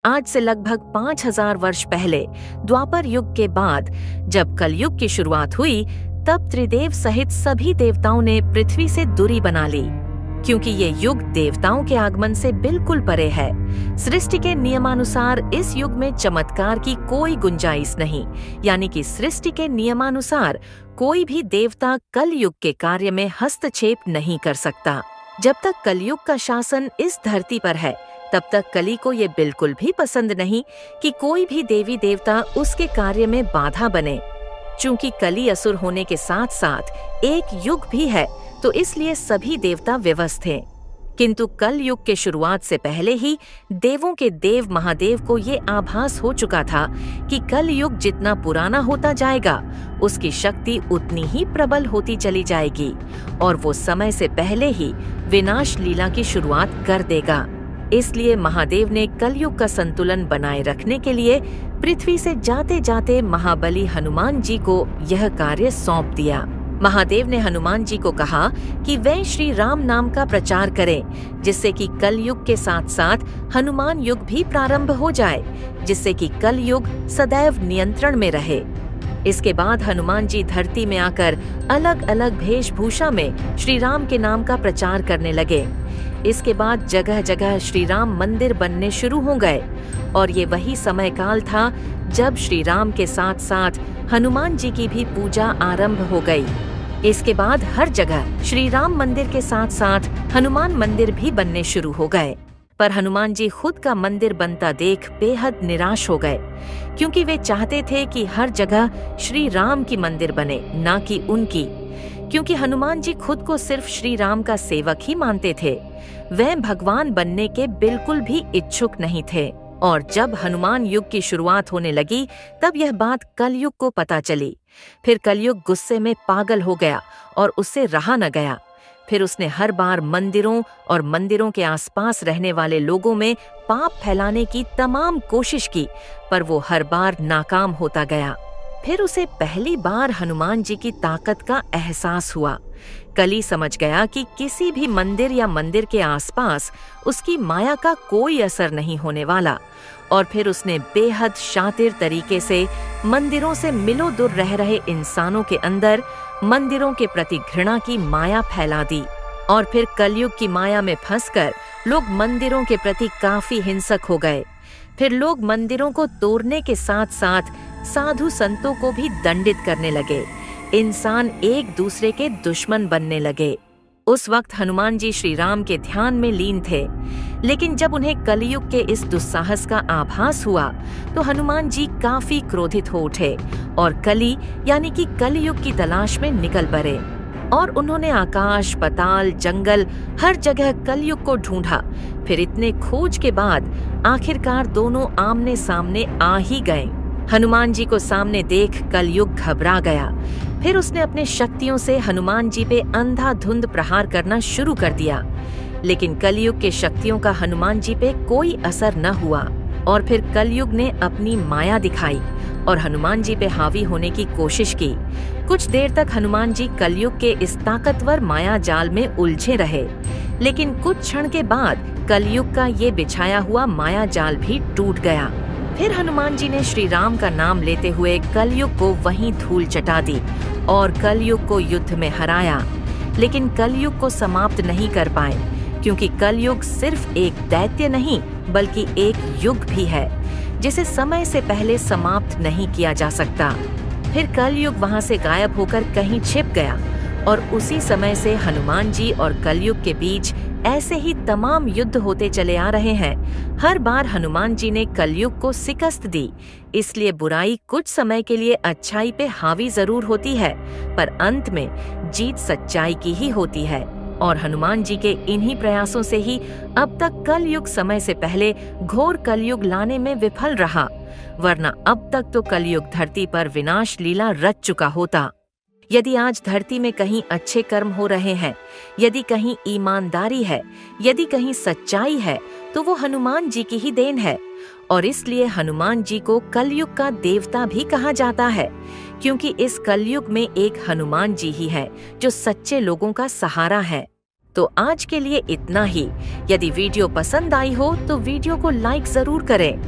आज से लगभग 5000 वर्ष पहले द्वापर युग के बाद जब कलयुग की शुरुआत हुई, तब त्रिदेव सहित सभी देवताओं ने पृथ्वी से दूरी बना ली, क्योंकि ये युग देवताओं के आगमन से बिल्कुल परे है। सृष्टि के नियमानुसार इस युग में चमत्कार की कोई गुंजाइश नहीं, यानी कि सृष्टि के नियमानुसार कोई भी देवता कलयुग के कार्य में हस्तक्षेप नहीं कर सकता। जब तक कलयुग का शासन इस धरती पर है, तब तक कली को ये बिल्कुल भी पसंद नहीं कि कोई भी देवी देवता उसके कार्य में बाधा बने। चूंकि कली असुर होने के साथ साथ एक युग भी है, तो इसलिए सभी देवता विवश थे। किंतु कल युग के शुरुआत से पहले ही देवों के देव महादेव को ये आभास हो चुका था कि कल युग जितना पुराना होता जाएगा, उसकी शक्ति उतनी ही प्रबल होती चली जाएगी और वो समय से पहले ही विनाश लीला की शुरुआत कर देगा। इसलिए महादेव ने कलयुग का संतुलन बनाए रखने के लिए पृथ्वी से जाते जाते महाबली हनुमान जी को यह कार्य सौंप दिया। महादेव ने हनुमान जी को कहा कि वे श्री राम नाम का प्रचार करें, जिससे कि कलयुग के साथ साथ हनुमान युग भी प्रारंभ हो जाए, जिससे कि कलयुग सदैव नियंत्रण में रहे। इसके बाद हनुमान जी धरती में आकर अलग अलग वेशभूषा में श्री राम के नाम का प्रचार करने लगे। इसके बाद जगह जगह श्री राम मंदिर बनने शुरू हो गए और ये वही समय काल था जब श्री राम के साथ साथ हनुमान जी की भी पूजा आरंभ हो गई। इसके बाद हर जगह श्री राम मंदिर के साथ साथ हनुमान मंदिर भी बनने शुरू हो गए। पर हनुमान जी खुद का मंदिर बनता देख बेहद निराश हो गए, क्योंकि वे चाहते थे कि हर जगह श्री राम की मंदिर बने, ना कि उनकी। क्योंकि हनुमान जी खुद को सिर्फ श्री राम का सेवक ही मानते थे, वह भगवान बनने के बिल्कुल भी इच्छुक नहीं थे। और जब हनुमान युग की शुरुआत होने लगी, तब यह बात कलयुग को पता चली। फिर कलयुग गुस्से में पागल हो गया और उससे रहा न गया। फिर उसने हर बार मंदिरों और मंदिरों के आसपास रहने वाले लोगों में पाप फैलाने की तमाम कोशिश की, पर वो हर बार नाकाम होता गया। फिर उसे पहली बार हनुमान जी की ताकत का एहसास हुआ। कली समझ गया कि किसी भी मंदिर या मंदिर के आसपास उसकी माया का कोई असर नहीं होने वाला, और फिर उसने बेहद शातिर तरीके से मंदिरों से मिलो दूर रह रहे इंसानों के अंदर मंदिरों के प्रति घृणा की माया फैला दी। और फिर कलयुग की माया में फंसकर लोग मंदिरों के प्रति काफी हिंसक हो गए। फिर लोग मंदिरों को तोड़ने के साथ साथ साधु संतों को भी दंडित करने लगे। इंसान एक दूसरे के दुश्मन बनने लगे। उस वक्त हनुमान जी श्री राम के ध्यान में लीन थे, लेकिन जब उन्हें कलयुग के इस दुस्साहस का आभास हुआ, तो हनुमान जी काफी क्रोधित हो उठे और कली यानी कि कलयुग की तलाश में निकल पड़े। और उन्होंने आकाश, पाताल, जंगल, हर जगह कलयुग को ढूंढा। फिर इतने खोज के बाद आखिरकार दोनों आमने सामने आ ही गए। हनुमान जी को सामने देख कलयुग घबरा गया। फिर उसने अपने शक्तियों से हनुमान जी पे अंधाधुंध प्रहार करना शुरू कर दिया, लेकिन कलयुग के शक्तियों का हनुमान जी पे कोई असर न हुआ। और फिर कलयुग ने अपनी माया दिखाई और हनुमान जी पे हावी होने की कोशिश की। कुछ देर तक हनुमान जी कलयुग के इस ताकतवर माया जाल में उलझे रहे, लेकिन कुछ क्षण के बाद कलयुग का ये बिछाया हुआ माया जाल भी टूट गया। फिर हनुमान जी ने श्री राम का नाम लेते हुए कलयुग को वहीं धूल चटा दी और कलयुग को युद्ध में हराया। लेकिन कलयुग को समाप्त नहीं कर पाए, क्योंकि कलयुग सिर्फ एक दैत्य नहीं बल्कि एक युग भी है, जिसे समय से पहले समाप्त नहीं किया जा सकता। फिर कलयुग वहां से गायब होकर कहीं छिप गया और उसी समय से हनुमान जी और कलयुग के बीच ऐसे ही तमाम युद्ध होते चले आ रहे हैं। हर बार हनुमान जी ने कलयुग को शिकस्त दी। इसलिए बुराई कुछ समय के लिए अच्छाई पे हावी जरूर होती है, पर अंत में जीत सच्चाई की ही होती है। और हनुमान जी के इन्हीं प्रयासों से ही अब तक कलयुग समय से पहले घोर कलयुग लाने में विफल रहा, वरना अब तक तो कलयुग धरती पर विनाश लीला रच चुका होता। यदि आज धरती में कहीं अच्छे कर्म हो रहे हैं, यदि कहीं ईमानदारी है, यदि कहीं सच्चाई है, तो वो हनुमान जी की ही देन है। और इसलिए हनुमान जी को कलयुग का देवता भी कहा जाता है, क्योंकि इस कलयुग में एक हनुमान जी ही है जो सच्चे लोगों का सहारा है। तो आज के लिए इतना ही। यदि वीडियो पसंद आई हो तो वीडियो को लाइक जरूर करें।